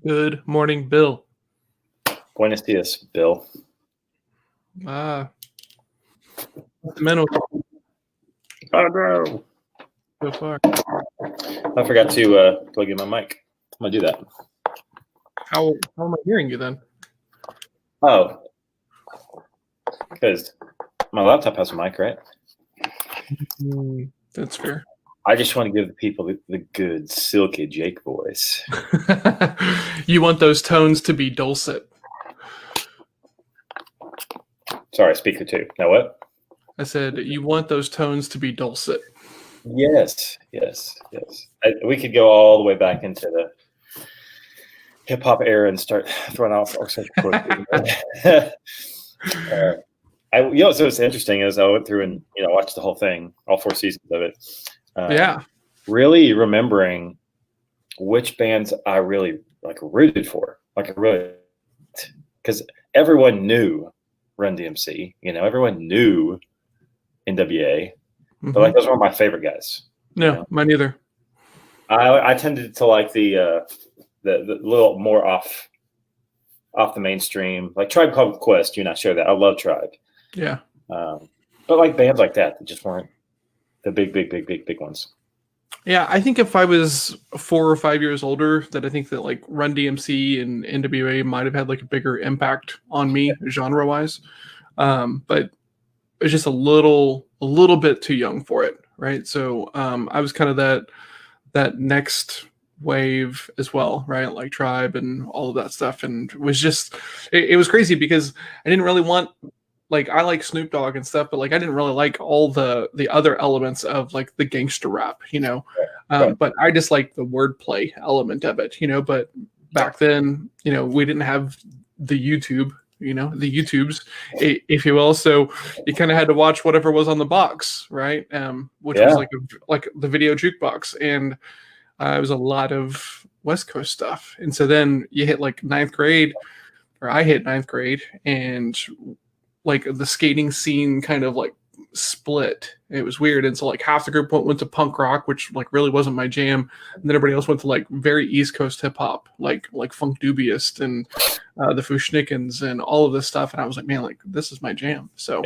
Good morning, Bill. Buenos dias, Bill. Menos Oh no! so far. I forgot to plug in my mic. I'm gonna do that. How am I hearing you then? Oh, because my laptop has a mic, right? That's fair. I just want to give the people the good silky Jake voice. You want those tones to be dulcet. Sorry, speaker two. Now what? I said you want those tones to be dulcet. Yes. We could go all the way back into the hip hop era and start throwing off our such so what's interesting is I went through and watched the whole thing, all 4 seasons of it. Yeah. Really remembering which bands I really rooted for, because everyone knew Run DMC, everyone knew NWA, but those weren't my favorite guys. No, mine either. I tended to like the little more off the mainstream, like Tribe Called Quest. You not share that. I love Tribe. Yeah. But like bands like that just weren't the big ones. Yeah, I think if I was 4 or 5 years older, that I think that like Run DMC and NWA might have had like a bigger impact on me genre wise. But it's just a little bit too young for it, right? So I was kind of that next wave as well, right? Like Tribe and all of that stuff, and it was just it was crazy because I didn't really want, like, I like Snoop Dogg and stuff, but like I didn't really like all the other elements of like the gangster rap, Right. But I just like the wordplay element of it, But back then, we didn't have the YouTube, the YouTubes, if you will. So you kind of had to watch whatever was on the box, right? Which was like the video jukebox, and it was a lot of West Coast stuff. And so then you hit like 9th grade, or I hit 9th grade, and like the skating scene kind of like split. It was weird. And so like half the group went to punk rock, which like really wasn't my jam. And then everybody else went to like very East Coast hip hop, like Funk Dubious and the Fushnikins and all of this stuff. And I was like, man, like this is my jam. So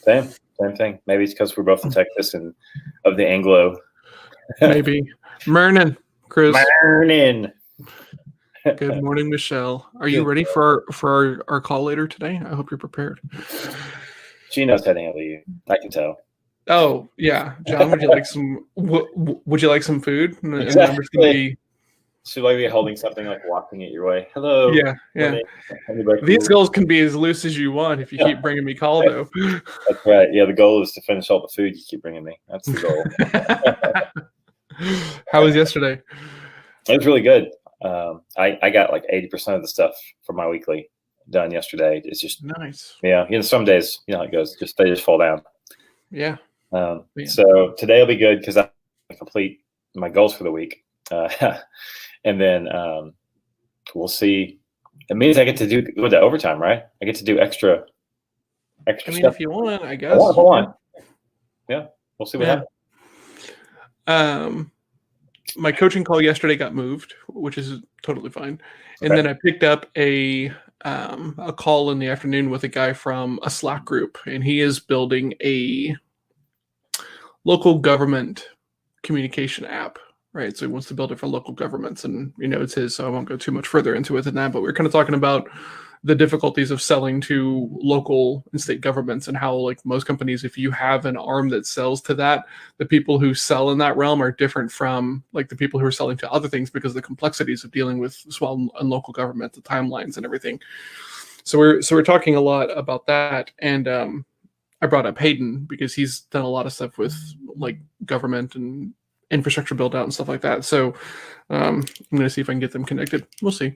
same thing. Maybe it's because we're both in Texas and of the Anglo. Maybe. Mernin, Chris. Mernin. Good morning, Michelle. Are you ready for our call later today? I hope you're prepared. She knows how to handle you. I can tell. Oh yeah, John. Would you like some? Would you like some food? Exactly. Should I be holding something, like walking it your way? Hello. Yeah. These goals can be as loose as you want if you keep bringing me call, though. That's right. Yeah, the goal is to finish all the food you keep bringing me. That's the goal. How was yesterday? It was really good. I got like 80% of the stuff for my weekly done yesterday. It's just nice. Yeah. Some days, how it goes. They just fall down. Yeah. So today will be good because I complete my goals for the week, and then we'll see. It means I get to go to overtime, right? I get to do extra. I mean, stuff. If you want, I guess. Hold on. Yeah, we'll see what happens. My coaching call yesterday got moved, which is totally fine. And then I picked up a call in the afternoon with a guy from a Slack group, and he is building a local government communication app, right? So he wants to build it for local governments, and it's his, so I won't go too much further into it than that. But we're kind of talking about the difficulties of selling to local and state governments, and how, like most companies, if you have an arm that sells to that, the people who sell in that realm are different from like the people who are selling to other things, because of the complexities of dealing with small and local government, the timelines and everything. So we're talking a lot about that, and I brought up Hayden because he's done a lot of stuff with like government and infrastructure build out and stuff like that. So I'm going to see if I can get them connected. We'll see.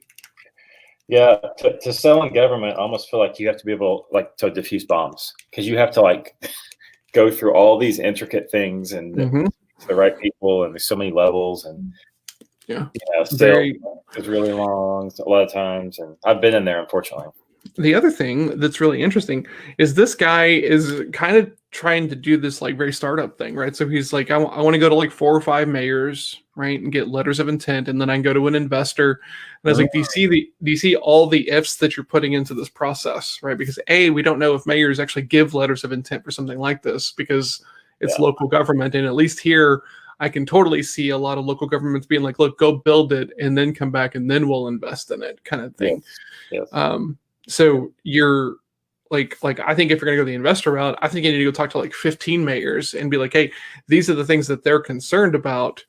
Yeah, to sell in government, I almost feel like you have to be able to defuse bombs, because you have to go through all these intricate things and the right people, and there's so many levels, and it's really long a lot of times, and I've been in there, unfortunately. The other thing that's really interesting is this guy is kind of trying to do this like very startup thing, right? So he's like, I want to go to like 4 or 5 mayors, right, and get letters of intent, and then I can go to an investor. And I was like, do you see all the ifs that you're putting into this process, right? Because we don't know if mayors actually give letters of intent for something like this because it's local government, and at least here I can totally see a lot of local governments being like, look, go build it and then come back and then we'll invest in it, kind of thing. Yes. So you're like I think if you're going to go the investor route, I think you need to go talk to like 15 mayors and be like, hey, these are the things that they're concerned about,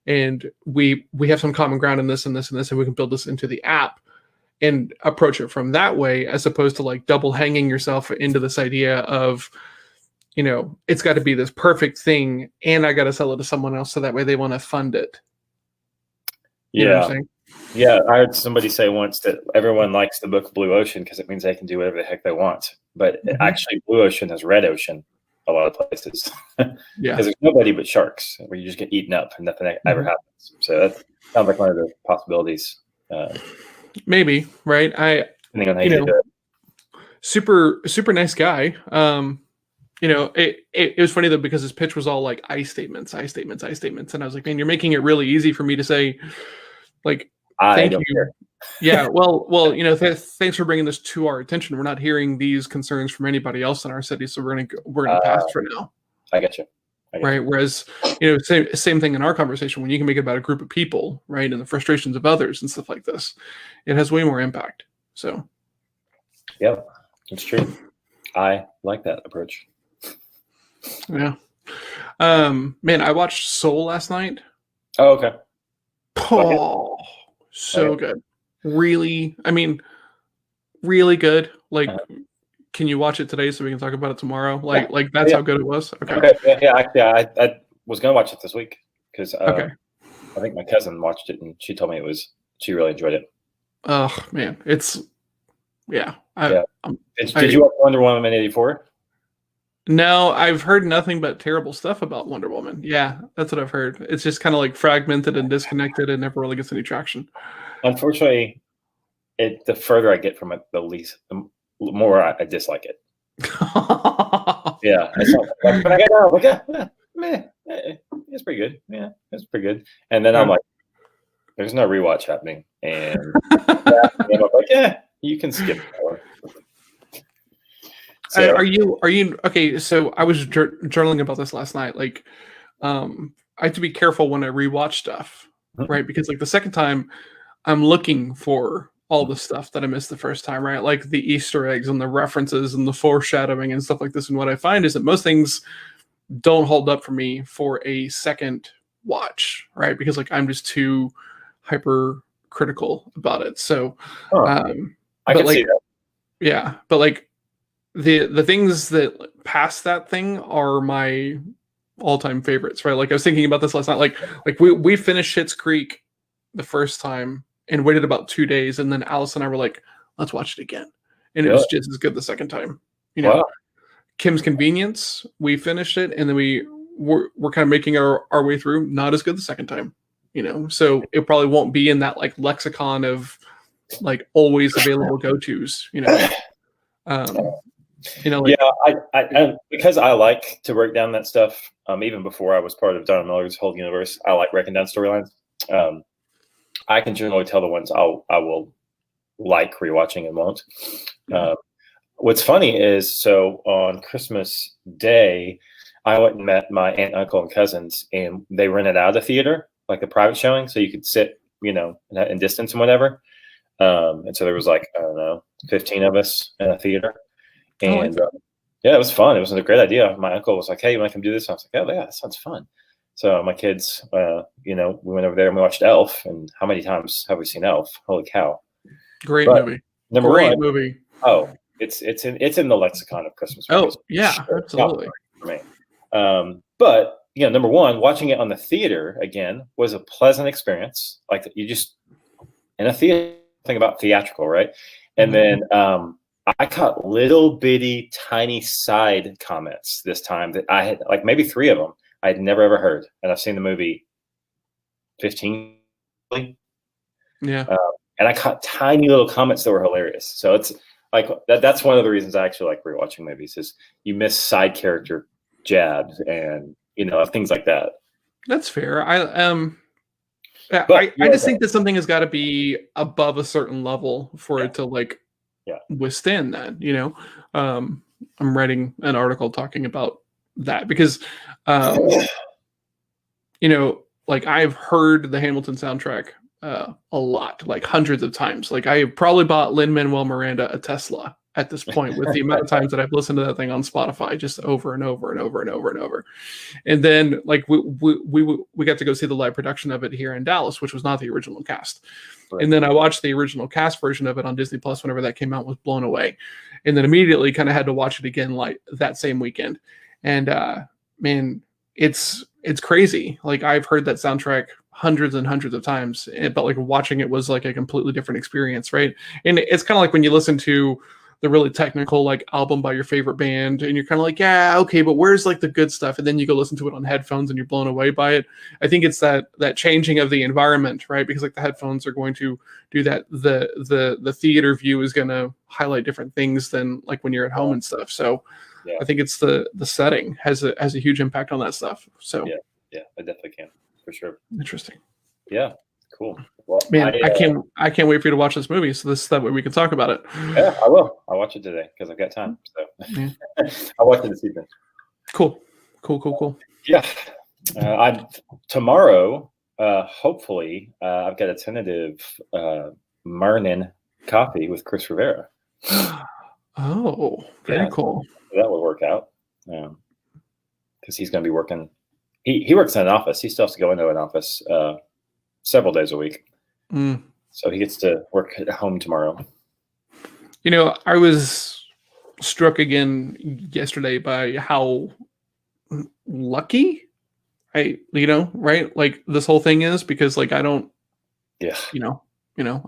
and we have some common ground in this and this and this, and we can build this into the app and approach it from that way, as opposed to like double hanging yourself into this idea of, you know, it's got to be this perfect thing and I got to sell it to someone else so that way they want to fund it. You know what I'm saying? Yeah, I heard somebody say once that everyone likes the book Blue Ocean because it means they can do whatever the heck they want. But actually, Blue Ocean has Red Ocean a lot of places. Because there's nobody but sharks, where you just get eaten up and nothing ever happens. So that sounds like one of the possibilities. Maybe, right? Depending on how you do it. Super nice guy. You know, it was funny though, because his pitch was all like I statements. And I was like, man, you're making it really easy for me to say, like, thank you. Care. Yeah, well, you know, thanks for bringing this to our attention. We're not hearing these concerns from anybody else in our city, so we're gonna pass for now. I get you. Right. Whereas, you know, same thing in our conversation, when you can make it about a group of people, right, and the frustrations of others and stuff like this, it has way more impact. So, yeah, it's true. I like that approach. Yeah. Man, I watched Soul last night. Oh, okay. Oh, so good. Really, I mean, really good. Like, can you watch it today so we can talk about it tomorrow? Like that's how good it was. Okay. I was gonna watch it this week because I think my cousin watched it and she told me she really enjoyed it. Oh man, it's Did you watch Wonder Woman 84? No, I've heard nothing but terrible stuff about Wonder Woman. Yeah, that's what I've heard. It's just kind of like fragmented and disconnected and never really gets any traction. Unfortunately, the further I get from it, the more I dislike it. Yeah, it's pretty good. Yeah, it's pretty good. And then I'm like, there's no rewatch happening. And I'm like, yeah, you can skip that one. So, are you okay? So I was journaling about this last night. Like, I have to be careful when I rewatch stuff, right? Because like the second time, I'm looking for all the stuff that I missed the first time, right? Like the Easter eggs and the references and the foreshadowing and stuff like this. And what I find is that most things don't hold up for me for a second watch, right? Because like I'm just too hyper critical about it. So, I can see that. Yeah, but like. The things that pass that thing are my all-time favorites, right? Like I was thinking about this last night. Like we finished Schitt's Creek the first time and waited about 2 days, and then Alice and I were like, let's watch it again. And it was just as good the second time. You know, Kim's Convenience, we finished it, and then we're kind of making our way through. Not as good the second time. You know, so it probably won't be in that like lexicon of like always available go-tos, you know. You know, like, I because I like to break down that stuff. Even before I was part of Donald Miller's whole universe, I like breaking down storylines. I can generally tell the ones I will like rewatching and won't. What's funny is, so on Christmas Day, I went and met my aunt, uncle, and cousins, and they rented out a theater, like a private showing, so you could sit, you know, in distance and whatever. And so there was like, I don't know, 15 of us in a theater. And it was fun. It was a great idea. My uncle was like, hey, you want to come do this? And I was like, oh, yeah, that sounds fun. So my kids, you know, we went over there and we watched Elf. And how many times have we seen Elf? Holy cow. Great movie. Great movie. Oh, it's in the lexicon of Christmas movies. Oh, yeah, absolutely. For me. But, you know, number one, watching it on the theater, again, was a pleasant experience. Like, you just, in a theater, think about theatrical, right? And then I caught little bitty tiny side comments this time that I had, like maybe 3 of them I had never ever heard, and I've seen the movie 15. Yeah, and I caught tiny little comments that were hilarious. So it's like that's one of the reasons I actually like rewatching movies is you miss side character jabs and things like that. That's fair. I just think that something has got to be above a certain level for it to withstand that. I'm writing an article talking about that because, I've heard the Hamilton soundtrack a lot, like hundreds of times. Like I probably bought Lin-Manuel Miranda a Tesla at this point with the amount of times that I've listened to that thing on Spotify just over and over and over and over and over. And then we got to go see the live production of it here in Dallas, which was not the original cast. Right. And then I watched the original cast version of it on Disney Plus whenever that came out, was blown away. And then immediately kind of had to watch it again like that same weekend. And man, it's crazy. Like I've heard that soundtrack hundreds and hundreds of times, but like watching it was like a completely different experience, right? And it's kind of like when you listen to the really technical like album by your favorite band and you're kind of like, yeah, okay, but where's like the good stuff? And then you go listen to it on headphones and you're blown away by it. I think it's that changing of the environment, right? Because like the headphones are going to do that. The theater view is going to highlight different things than like when you're at home and stuff. So yeah. I think it's the setting has a huge impact on that stuff. So yeah, I definitely can for sure. Interesting. Yeah. Cool. Well, man, I can't wait for you to watch this movie. So that way we can talk about it. Yeah, I will. I'll watch it today because I've got time. So yeah. I'll watch it this evening. Cool. Yeah. Tomorrow, hopefully, I've got a tentative Marnin coffee with Chris Rivera. Oh, very cool. That will work out. Because he's going to be working. He works in an office. He still has to go into an office several days a week. So he gets to work at home tomorrow. I was struck again yesterday by how lucky right? Like this whole thing is because like I don't, I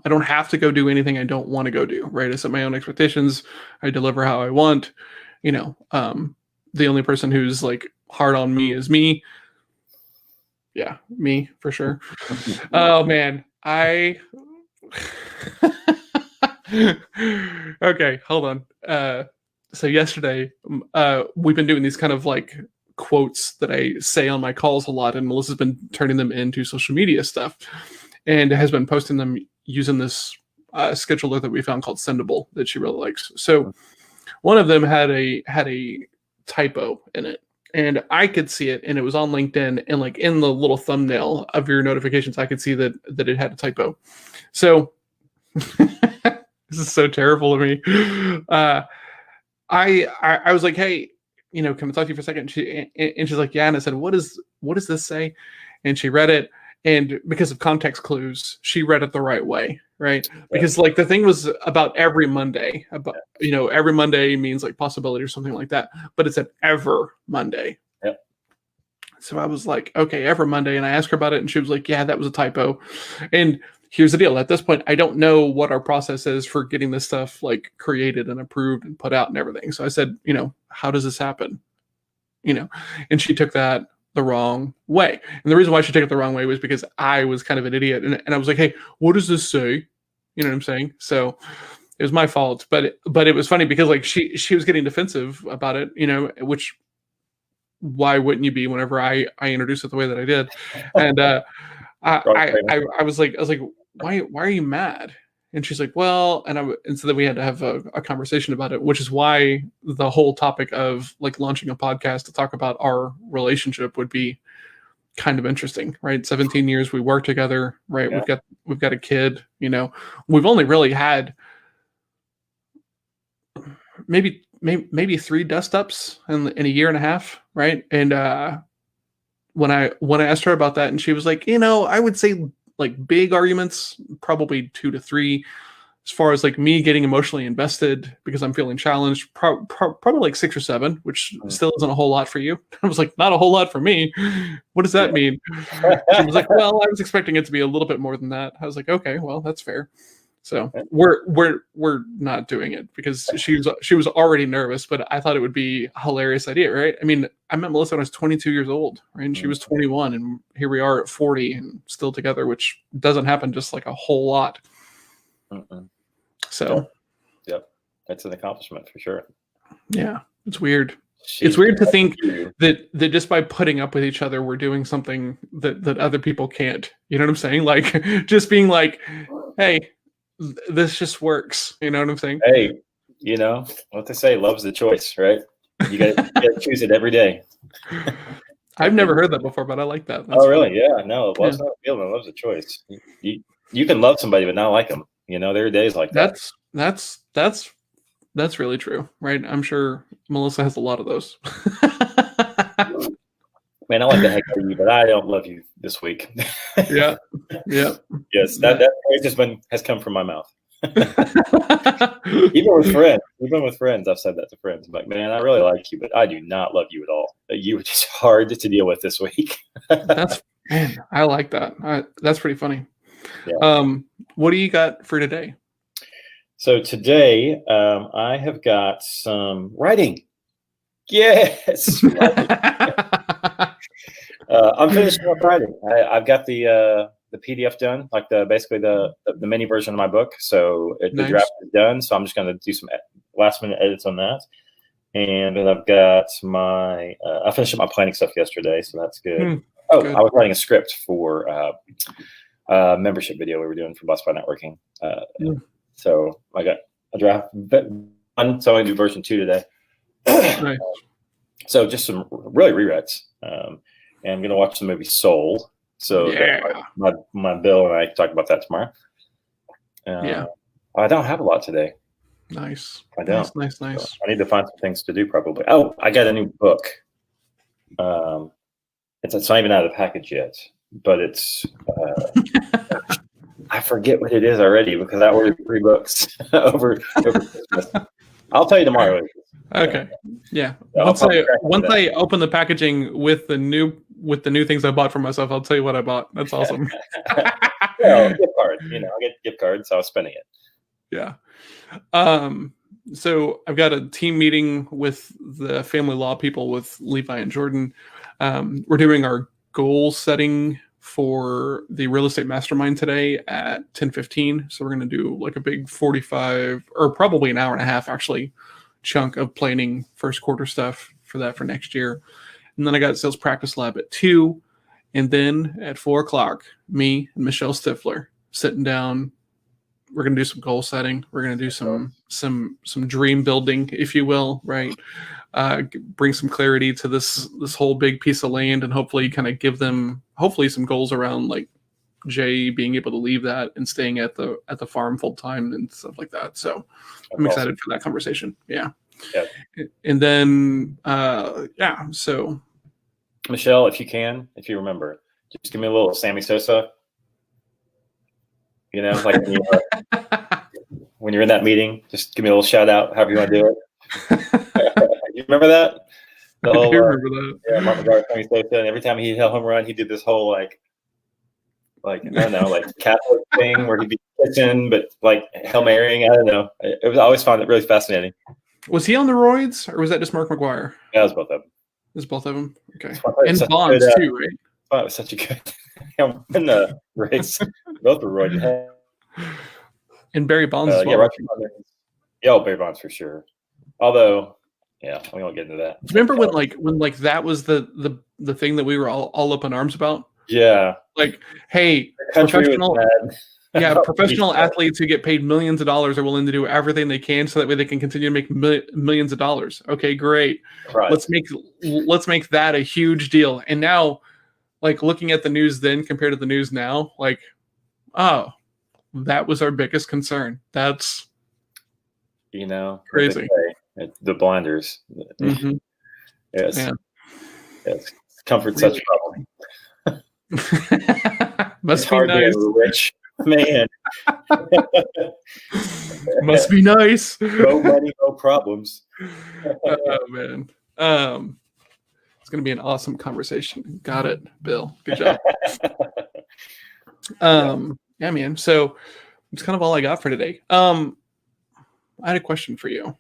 don't have to go do anything I don't want to go do, right? I set my own expectations. I deliver how I want, the only person who's like hard on me is me. Yeah, me for sure. Oh man, okay, hold on. So yesterday, we've been doing these kind of like quotes that I say on my calls a lot, and Melissa's been turning them into social media stuff, and has been posting them using this scheduler that we found called Sendable that she really likes. So one of them had a typo in it. And I could see it, and it was on LinkedIn, and like in the little thumbnail of your notifications, I could see that it had a typo. So this is so terrible of me. I was like, hey, can I talk to you for a second? And she's like, yeah. And I said, what does this say? And she read it, and because of context clues, she read it the right way, right? Because like the thing was about every Monday, every Monday means like possibility or something like that, but it's an ever Monday. Yep. So I was like, okay, ever Monday, and I asked her about it, and she was like, yeah, that was a typo. And here's the deal: at this point, I don't know what our process is for getting this stuff like created and approved and put out and everything. So I said, how does this happen? And she took that the wrong way. And the reason why she took it the wrong way was because I was kind of an idiot. And I was like, hey, what does this say? You know what I'm saying? So it was my fault. But it was funny because like she was getting defensive about it, which why wouldn't you be whenever I introduced it the way that I did? And I was like, why are you mad? And she's like, well, and so then we had to have a conversation about it, which is why the whole topic of like launching a podcast to talk about our relationship would be kind of interesting, right? 17 years we work together, right? Yeah. We've got a kid, we've only really had maybe 3 dust ups in a year and a half, right? And when I asked her about that, and she was like, I would say like big arguments, probably 2 to 3. As far as like me getting emotionally invested because I'm feeling challenged, probably like 6 or 7, which still isn't a whole lot for you. I was like, not a whole lot for me. What does that mean? She was like, well, I was expecting it to be a little bit more than that. I was like, okay, well, that's fair. So we're not doing it because she was already nervous, but I thought it would be a hilarious idea, right? I mean, I met Melissa when I was 22 years old, right? And she was 21, and here we are at 40 and still together, which doesn't happen just like a whole lot. So, yep, that's an accomplishment for sure. Yeah, it's weird. It's weird to think that just by putting up with each other, we're doing something that other people can't. You know what I'm saying? Like just being like, hey, this just works. You know what I'm saying? Hey, you know what they say, love's the choice, right? You gotta choose it every day. I've never heard that before, but I like that. That's really? Funny. Yeah, no, love's not a feeling, love's a choice. You can love somebody but not like them. You know, there are days like that. That's really true, right? I'm sure Melissa has a lot of those. Man, I like the heck out of you, but I don't love you this week. Yeah. Yes, that has come from my mouth. Even with friends, I've said that to friends. I'm like, man, I really like you, but I do not love you at all. You were just hard to deal with this week. Man, I like that. That's pretty funny. Yeah. What do you got for today? So today, I have got some writing. Yes. I'm finishing up writing. I've got the PDF done, like basically the mini version of my book. So the draft is done. So I'm just going to do some last minute edits on that. And then I've got I finished up my planning stuff yesterday, so that's good. Good. I was writing a script for a membership video we were doing for Bus by Networking. So I got a draft one, so I'm going to do version 2 today. Nice. So just some really rewrites. And I'm going to watch the movie Soul. So my Bill and I talk about that tomorrow. I don't have a lot today. Nice. I don't. Nice. So I need to find some things to do probably. Oh, I got a new book. It's not even out of the package yet, but it's I forget what it is already because I ordered 3 books over Christmas. I'll tell you tomorrow. Okay. Yeah. Once I open the packaging with the new things I bought for myself, I'll tell you what I bought. That's awesome. Well, gift card. You know, I get gift cards, so I was spending it. Yeah. So I've got a team meeting with the family law people with Levi and Jordan. We're doing our goal setting for the real estate mastermind today at 10:15. So we're going to do like a big 45 or probably an hour and a half actually chunk of planning first quarter stuff for that for next year. And then I got sales practice lab at 2. And then at 4:00, me and Michelle Stifler sitting down. We're going to do some goal setting. We're going to do some dream building, if you will, right? Bring some clarity to this whole big piece of land and hopefully kind of give them some goals around like Jay being able to leave that and staying at the farm full time and stuff like that. So I'm excited for that conversation. Yeah. And then so Michelle, if you remember, just give me a little Sammy Sosa. You know, like when you're in that meeting, just give me a little shout out, however you want to do it. You remember that? I do remember that. Yeah, Mark McGuire, Sammy Sosa, and every time he hit a home run, he did this whole like I don't know, like Catholic thing where he'd be pitching, but like Hail Marying. I don't know. It was I always found it really fascinating. Was he on the roids, or was that just Mark McGuire? Yeah, it was both of them. It was both of them. Okay, and Bonds too, right? Oh, it was such a good in the race. Both were roided. And Barry Bonds as well. Yeah, right. Yeah, Barry Bonds for sure. Although, yeah, we won't get into that. Remember when that was the thing that we were all up in arms about? Yeah. Like, hey, professional athletes who get paid millions of dollars are willing to do everything they can so that way they can continue to make millions of dollars. Okay, great. Right. Let's make that a huge deal. And now, like looking at the news then compared to the news now, like, oh, that was our biggest concern. That's crazy. The blinders. Mm-hmm. Yes. Yeah. Yes. Comfort really? Such trouble. Must be nice. Rich man. Must be nice. No money, no problems. Oh man. It's gonna be an awesome conversation. Got it, Bill. Good job. Yeah, man. So it's kind of all I got for today. I had a question for you.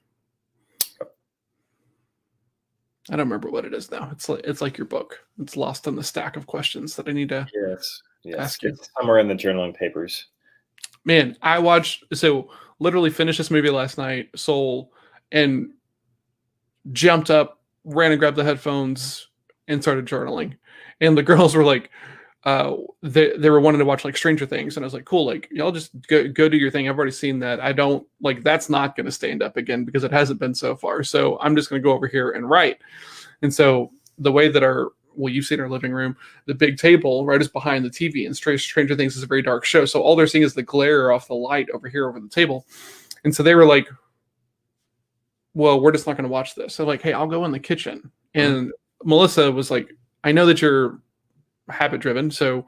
I don't remember what it is now. It's like your book. It's lost on the stack of questions that I need to ask you. It's somewhere in the journaling papers. Man, literally finished this movie last night, Soul, and jumped up ran and grabbed the headphones and started journaling. And the girls were like, they were wanting to watch like Stranger Things, and I was like, cool, like y'all just go do your thing. I've already seen that. I don't like that's not going to stand up again because it hasn't been so far. So I'm just going to go over here and write. And so the way that you've seen our living room, the big table right is behind the TV, and Stranger Things is a very dark show. So all they're seeing is the glare off the light over here over the table. And so they were like, well, we're just not going to watch this. So like, hey, I'll go in the kitchen. And Melissa was like, I know that you're habit driven, so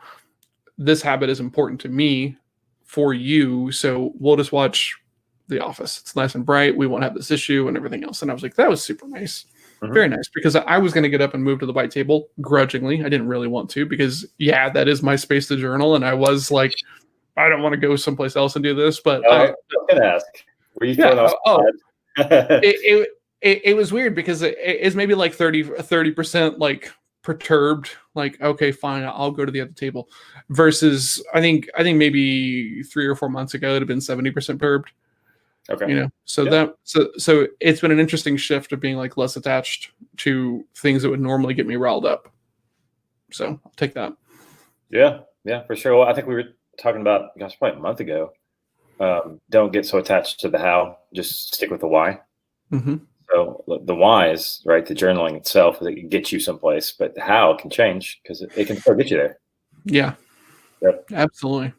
this habit is important to me for you. So we'll just watch The Office. It's nice and bright. We won't have this issue and everything else. And I was like, that was super nice. Very nice, because I was going to get up and move to the white table grudgingly. I didn't really want to because, yeah, that is my space to journal. And I was like, I don't want to go someplace else and do this. But I was going to ask, were you throwing off? It was weird because it's maybe like 30% like perturbed, like, okay, fine, I'll go to the other table, versus I think maybe 3 or 4 months ago it'd have been 70% perturbed. Okay. So so it's been an interesting shift of being like less attached to things that would normally get me riled up. So I'll take that. Yeah, for sure. Well, I think we were talking about, probably a month ago. Don't get so attached to the how, just stick with the why. So the why is right. The journaling itself, it can get you someplace, but the how can change because it can still get you there. Yeah. Yep. Absolutely.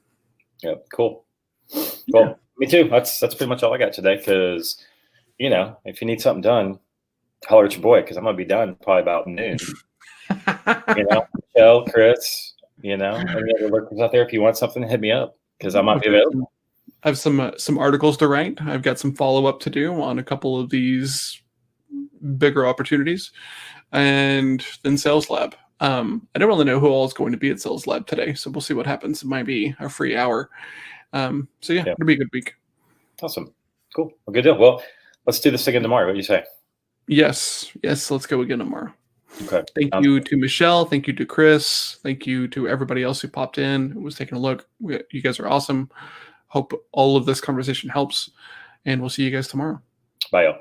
Yep. Cool. Well, me too. That's pretty much all I got today. Because if you need something done, holler at your boy, because I'm gonna be done probably about noon. Michelle, Chris, any other workers out there, if you want something, hit me up because I might be available. I have some articles to write. I've got some follow-up to do on a couple of these bigger opportunities, and then Sales Lab. I don't really know who all is going to be at Sales Lab today, so we'll see what happens. It might be a free hour. So it'll be a good week. Awesome. Cool. Well, good deal. Well, let's do this again tomorrow. What do you say? Yes. Let's go again tomorrow. Okay. Thank you to Michelle. Thank you to Chris. Thank you to everybody else who popped in, who was taking a look. You guys are awesome. Hope all of this conversation helps, and we'll see you guys tomorrow. Bye, y'all.